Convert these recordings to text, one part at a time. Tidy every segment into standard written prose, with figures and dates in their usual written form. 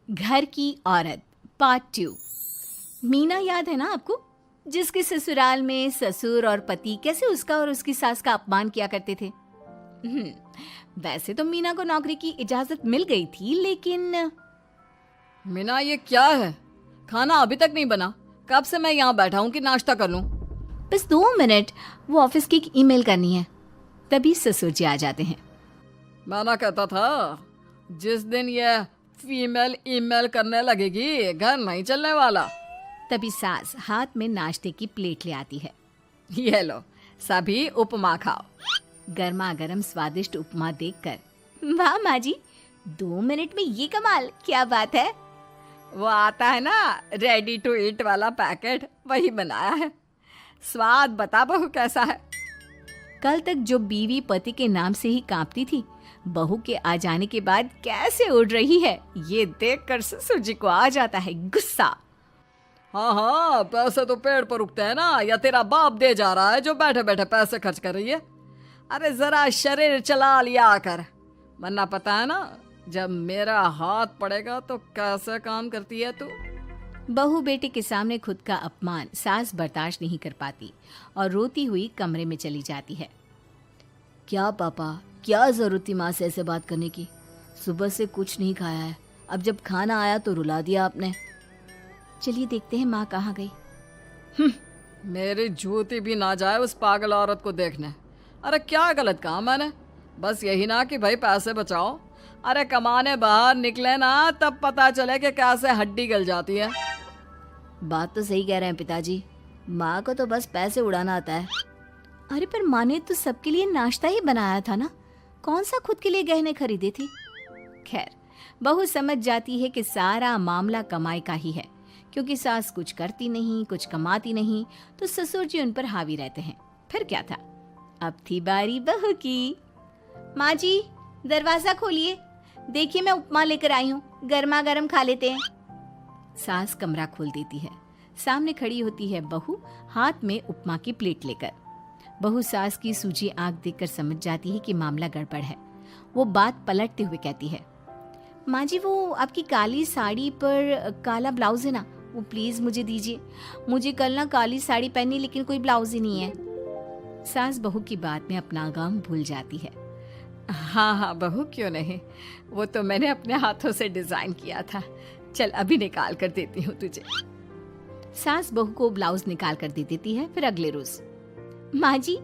घर की औरत पार्ट 2। मीना याद है ना आपको, जिसके ससुराल में ससुर और पति कैसे उसका और उसकी सास का अपमान किया करते थे। वैसे तो मीना को नौकरी की इजाजत मिल गई थी, लेकिन मीना, ये क्या है? खाना अभी तक नहीं बना। कब से मैं यहाँ बैठा हूँ कि नाश्ता कर लूँ। बस 2 मिनट, वो ऑफिस की एक ईमेल करनी है। तभी ससुर जी आ जाते हैं। मैंने कहता था जिस दिन ये फीमेल ईमेल करने लगेगी घर नहीं चलने वाला। तभी सास हाथ में नाश्ते की प्लेट ले आती है। ये लो, सभी उपमा खाओ। गर्मा गर्म स्वादिष्ट उपमा देखकर वाह माँ जी, 2 मिनट में ये कमाल, क्या बात है। वो आता है ना रेडी टू ईट वाला पैकेट, वही बनाया है। स्वाद बता बहू कैसा है। कल तक जो बीवी पति के नाम से ही कांपती थी, बहू के आ जाने के बाद कैसे उड़ रही है, ये देखकर ससुर जी को आ जाता है गुस्सा। हाँ, पैसे तो पेड़ पर उगते हैं ना, या तेरा बाप दे जा रहा है जो बैठे बैठे पैसे खर्च कर रही है। अरे जरा शरीर चला लिया कर, वरना पता है ना जब मेरा हाथ पड़ेगा तो कैसे काम करती है तू। बहू बेटे के सामने खुद का अपमान सास बर्दाश्त नहीं कर पाती और रोती हुई कमरे में चली जाती है। क्या पापा, क्या जरूरत थी माँ से ऐसे बात करने की? सुबह से कुछ नहीं खाया है, अब जब खाना आया तो रुला दिया आपने। चलिए देखते हैं माँ कहाँ गई। मेरी जूती भी ना जाए उस पागल औरत को देखने। अरे क्या गलत काम मैंने? बस यही ना कि भाई पैसे बचाओ। अरे कमाने बाहर निकले ना तब पता चले कि कैसे हड्डी गल जाती है। बात तो सही कह रहे हैं पिताजी, माँ को तो बस पैसे उड़ाना आता है। अरे पर माँ ने तो सबके लिए नाश्ता ही बनाया था ना, कौन सा खुद के लिए गहने खरीदे थे। खैर, बहू समझ जाती है कि सारा मामला कमाई का ही है, क्योंकि सास कुछ करती नहीं, कुछ कमाती नहीं, तो ससुर जी उन पर हावी रहते हैं। फिर क्या था, अब थी बारी बहू की। माँ जी, दरवाजा खोलिए, देखिए मैं उपमा लेकर आई हूँ, गर्मा गर्म खा लेते हैं। सास कमरा खोल देती है। सामने खड़ी होती है बहू, हाथ में उपमा की प्लेट लेकर। बहू सास की सूजी आंख देखकर समझ जाती है कि मामला गड़बड़ है। वो बात पलटते हुए कहती है, माँ जी वो आपकी काली साड़ी पर काला ब्लाउज है ना, वो प्लीज मुझे दीजिए। मुझे कल ना काली साड़ी पहनी, लेकिन कोई ब्लाउज ही नहीं है। सास बहू की बात में अपना गम भूल जाती है। हाँ हाँ बहू, क्यों नहीं, वो तो मैंने अपने हाथों से डिजाइन किया था। चल अभी निकाल कर देती हूँ तुझे। सास बहू को ब्लाउज निकाल कर दे देती है। फिर अगले रोज, माँ जी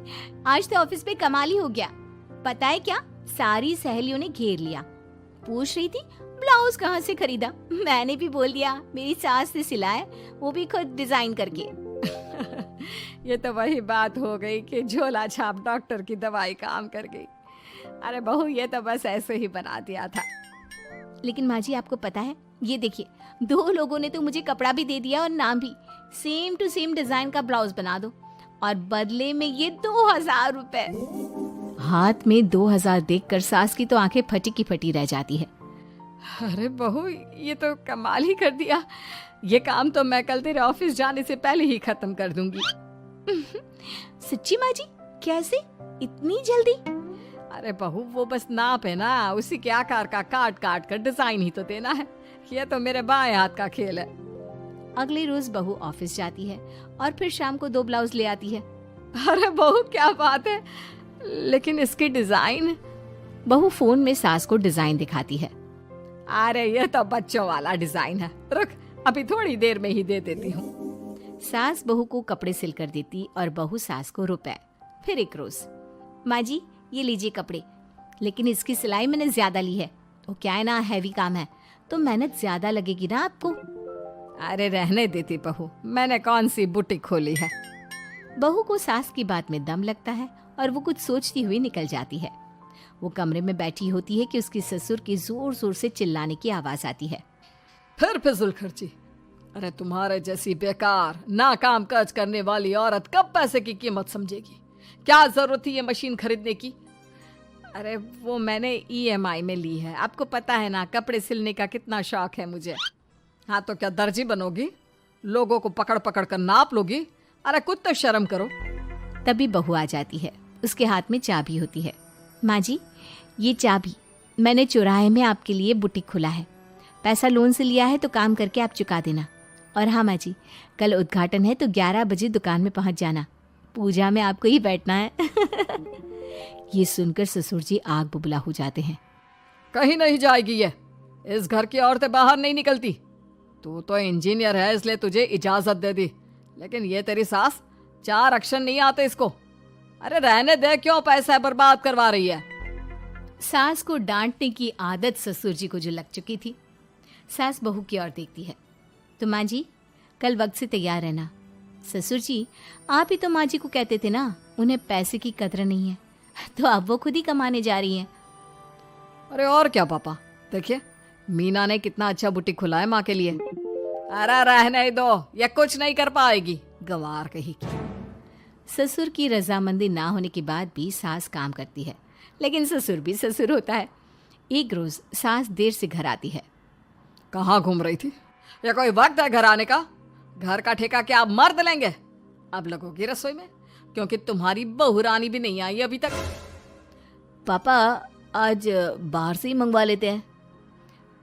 आज तो ऑफिस पे कमाल ही हो गया। पता है क्या, सारी सहेलियों ने घेर लिया, पूछ रही थी ब्लाउज कहाँ से खरीदा। मैंने भी बोल दिया मेरी सास ने सिलाया, वो भी खुद डिजाइन करके। ये तो वही बात हो गई कि झोला छाप डॉक्टर की दवाई काम कर गई। अरे बहू, ये तो बस ऐसे ही बना दिया था। लेकिन माँ जी आपको पता है, ये देखिए 2 लोगों ने तो मुझे कपड़ा भी दे दिया और नाम भी, सेम टू सेम डिजाइन का ब्लाउज बना दो, और बदले में ये 2000 रुपए। हाथ में 2000 देखकर सास की तो आंखें फटी की फटी रह जाती है। अरे बहू, ये तो कमाल ही कर दिया। ये काम तो मैं कल तेरे ऑफिस जाने से पहले ही खत्म कर दूंगी। सच्ची माँ जी? कैसे, इतनी जल्दी? अरे बहू, वो बस नाप है ना, उसी के आकार का काट काट कर डिजाइन ही तो देना है। ये तो मेरे बाएं हाथ का खेल है। अगले रोज बहू ऑफिस जाती है और फिर शाम को 2 ब्लाउज ले आती है। अरे बहू, क्या बात है, लेकिन इसकी डिजाइन। बहू फोन में सास को डिजाइन दिखाती है। अरे ये तो बच्चों वाला डिजाइन है, रुक अभी थोड़ी देर में ही दे देती हूँ। सास बहू को कपड़े सिल कर देती और बहू सास को रुपए। फिर एक रोज, माँ जी ये लीजिए कपड़े, लेकिन इसकी सिलाई मैंने ज्यादा ली है। तो क्या है ना, हैवी काम है तो मेहनत ज्यादा लगेगी ना आपको। अरे रहने देती बहू, मैंने कौन सी बुटीक खोली है। बहू को सास की बात में दम लगता है और वो कुछ सोचती हुई निकल जाती है। वो कमरे में बैठी होती है कि उसके ससुर की जोर जोर से चिल्लाने की आवाज आती है। फिर फिजूल खर्ची। अरे तुम्हारे जैसी बेकार नाकाम काज करने वाली औरत कब पैसे की कीमत समझेगी। क्या जरूरत थी ये मशीन खरीदने की? अरे वो मैंने EMI में ली है, आपको पता है ना कपड़े सिलने का कितना शौक है मुझे। हाँ तो क्या दर्जी बनोगी, लोगों को पकड़ पकड़ कर नाप लोगी? अरे कुछ तो शर्म करो। तभी बहू आ जाती है, उसके हाथ में चाबी होती है। माँ जी ये चाबी, मैंने चौराहे में आपके लिए बुटीक खुला है, पैसा लोन से लिया है तो काम करके आप चुका देना। और हाँ माँ जी, कल उद्घाटन है तो 11 बजे दुकान में पहुंच जाना, पूजा में आपको ही बैठना है। ये सुनकर ससुर जी आग बुबला हो जाते हैं। कहीं नहीं जाएगी ये, इस घर की औरतें बाहर नहीं निकलती। तू तो इंजीनियर है इसलिए तुझे इजाजत दे दी, लेकिन ये तेरी सास 4 अक्षर नहीं आते इसको। अरे रहने दे, क्यों पैसा बर्बाद करवा रही है। सास को डांटने की आदत ससुर जी को जो लग चुकी थी। सास बहू की ओर देखती है। तो माँ जी कल वक्त से तैयार रहना। ससुर जी आप ही तो माँ जी को कहते थे ना उन्हें पैसे की कदर नहीं है, तो अब वो खुद ही कमाने जा रही हैं। अरे और क्या पापा, देखिए मीना ने कितना अच्छा बुटीक खुला है माँ के लिए। अरे रहने दो, ये कुछ नहीं कर पाएगी, गंवार कहीं की। ससुर की रजामंदी ना होने के बाद भी सास काम करती है, लेकिन ससुर भी ससुर होता है। एक रोज सास देर से घर आती है। कहाँ घूम रही थी? या कोई वक्त है घर आने का? घर का ठेका क्या आप मर्द लेंगे? अब लगोगी रसोई में, क्योंकि तुम्हारी बहू रानी भी नहीं आई अभी तक। पापा आज बाहर से ही मंगवा लेते हैं।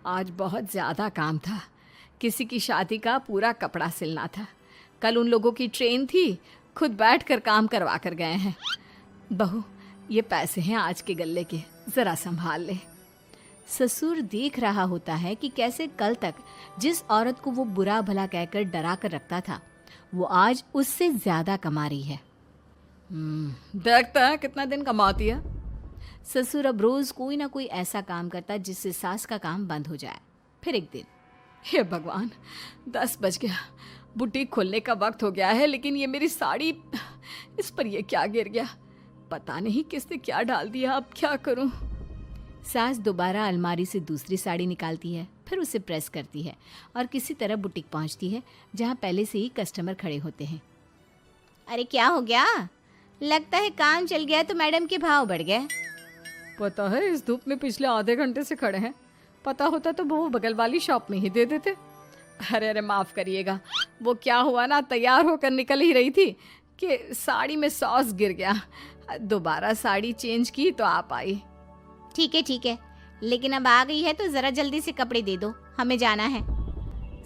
आज बहुत ज़्यादा काम था, किसी की शादी का पूरा कपड़ा सिलना था। कल उन लोगों की ट्रेन थी, खुद बैठकर काम करवा कर गए हैं। बहू ये पैसे हैं आज के गल्ले के, ज़रा संभाल ले। ससुर देख रहा होता है कि कैसे कल तक जिस औरत को वो बुरा भला कहकर डरा कर रखता था, वो आज उससे ज्यादा कमा रही है। देखते हैं कितना दिन कमाती है। ससुर अब रोज कोई ना कोई ऐसा काम करता जिससे सास का काम बंद हो जाए। फिर एक दिन, हे भगवान 10 बज गया, बुटीक खोलने का वक्त हो गया है, लेकिन ये मेरी साड़ी, इस पर ये क्या गिर गया? पता नहीं किसने क्या डाल दिया, अब क्या करूं? सास दोबारा अलमारी से दूसरी साड़ी निकालती है, फिर उसे प्रेस करती है और किसी तरह बुटीक पहुंचती है जहां पहले से ही कस्टमर खड़े होते हैं। अरे क्या हो गया? लगता है काम चल गया तो मैडम के भाव बढ़ गए। पता है इस धूप में पिछले आधे घंटे से खड़े हैं, पता होता तो वो बगल वाली शॉप में ही दे देते। अरे अरे माफ़ करिएगा, वो क्या हुआ ना, तैयार होकर निकल ही रही थी कि साड़ी में सॉस गिर गया। दोबारा साड़ी चेंज की तो आप आई। ठीक है, लेकिन अब आ गई है तो ज़रा जल्दी से कपड़े दे दो, हमें जाना है।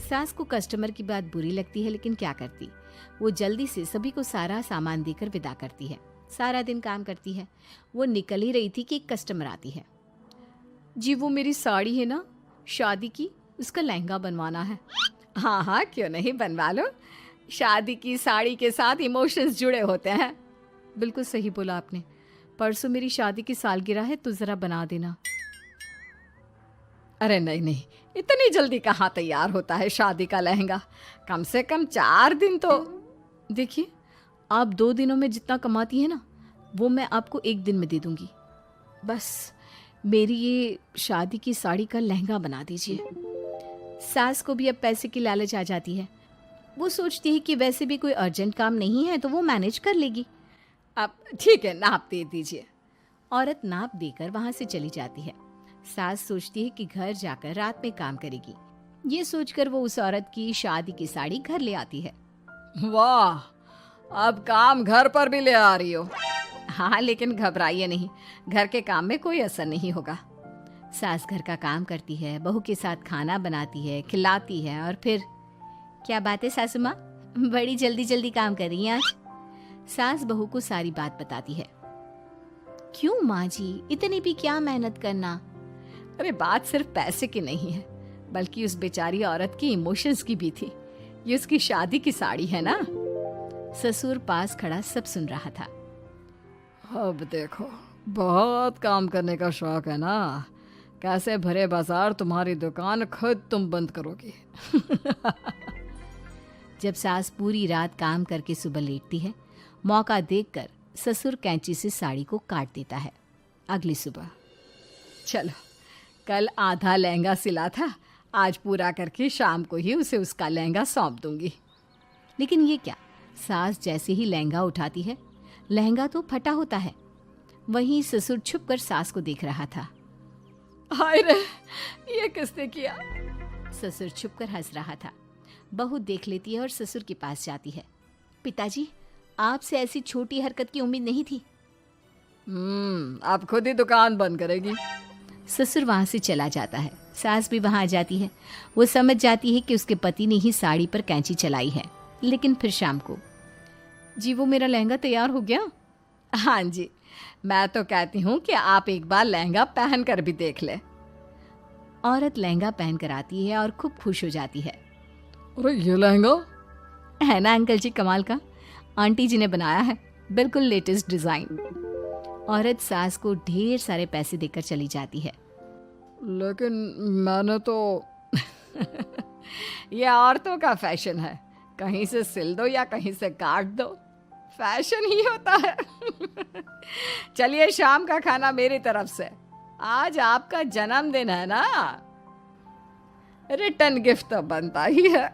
सास को कस्टमर की बात बुरी लगती है, लेकिन क्या करती, वो जल्दी से सभी को सारा सामान देकर विदा करती है। सारा दिन काम करती है। वो निकल ही रही थी कि एक कस्टमर आती है। जी वो मेरी साड़ी है ना शादी की, उसका लहंगा बनवाना है। हाँ हाँ क्यों नहीं, बनवा लो। शादी की साड़ी के साथ इमोशंस जुड़े होते हैं। बिल्कुल सही बोला आपने, परसों मेरी शादी की सालगिरह है तो ज़रा बना देना। अरे नहीं, इतनी जल्दी कहाँ तैयार होता है शादी का लहंगा, कम से कम 4 दिन तो। देखिए आप 2 दिनों में जितना कमाती है ना, वो मैं आपको 1 दिन में दे दूंगी। बस मेरी ये शादी की साड़ी का लहंगा बना दीजिए। सास को भी अब पैसे की लालच आ जाती है। वो सोचती है कि वैसे भी कोई अर्जेंट काम नहीं है तो वो मैनेज कर लेगी। अब ठीक है, नाप दे दीजिए। औरत नाप देकर वहां से चली जाती है। सास सोचती है कि घर जाकर रात में काम करेगी। ये सोचकर वो उस औरत की शादी की साड़ी घर ले आती है। वाह, अब काम घर पर भी ले आ रही हो। हाँ, लेकिन घबराइए नहीं, घर के काम में कोई असर नहीं होगा। सास घर का काम करती है, बहू के साथ खाना बनाती है, खिलाती है और फिर क्या बात है सासू माँ, बड़ी जल्दी जल्दी काम कर रही हैं आज। सास बहू को सारी बात बताती है। क्यों माँ जी, इतनी भी क्या मेहनत करना? अरे बात सिर्फ पैसे की नहीं है, बल्कि उस बेचारी औरत की इमोशंस की भी थी। ये उसकी शादी की साड़ी है ना। ससुर पास खड़ा सब सुन रहा था। अब देखो, बहुत काम करने का शौक है ना, कैसे भरे बाजार तुम्हारी दुकान खुद तुम बंद करोगी। जब सास पूरी रात काम करके सुबह लेटती है, मौका देखकर ससुर कैंची से साड़ी को काट देता है। अगली सुबह, चलो कल आधा लहंगा सिला था, आज पूरा करके शाम को ही उसे उसका लहंगा सौंप दूंगी। लेकिन ये क्या, सास जैसे ही लहंगा उठाती है, लहंगा तो फटा होता है। वहीं ससुर छुपकर सास को देख रहा था। हाय रे, ये किसने किया? ससुर छुपकर हंस रहा था। बहू देख लेती है और ससुर के पास जाती है। पिताजी, आपसे ऐसी छोटी हरकत की उम्मीद नहीं थी। आप खुद ही दुकान बंद करेगी। ससुर वहां से चला जाता है। सास भी वहां आ जाती है। वो समझ जाती है कि उसके पति ने ही साड़ी पर कैंची चलाई है। लेकिन फिर शाम को, जी वो मेरा लहंगा तैयार हो गया? हाँ जी, मैं तो कहती हूँ कि आप एक बार लहंगा पहन कर भी देख ले। औरत लहंगा पहन कर आती है और खूब खुश हो जाती है। अरे ये लहंगा है ना अंकल जी कमाल का, आंटी जी ने बनाया है, बिल्कुल लेटेस्ट डिजाइन। औरत सास को ढेर सारे पैसे देकर चली जाती है। लेकिन मैंने तो ये औरतों का फैशन है, कहीं से सिल दो या कहीं से काट दो, फैशन ही होता है। चलिए शाम का खाना मेरी तरफ से, आज आपका जन्मदिन है ना, रिटर्न गिफ्ट तो बनता ही है।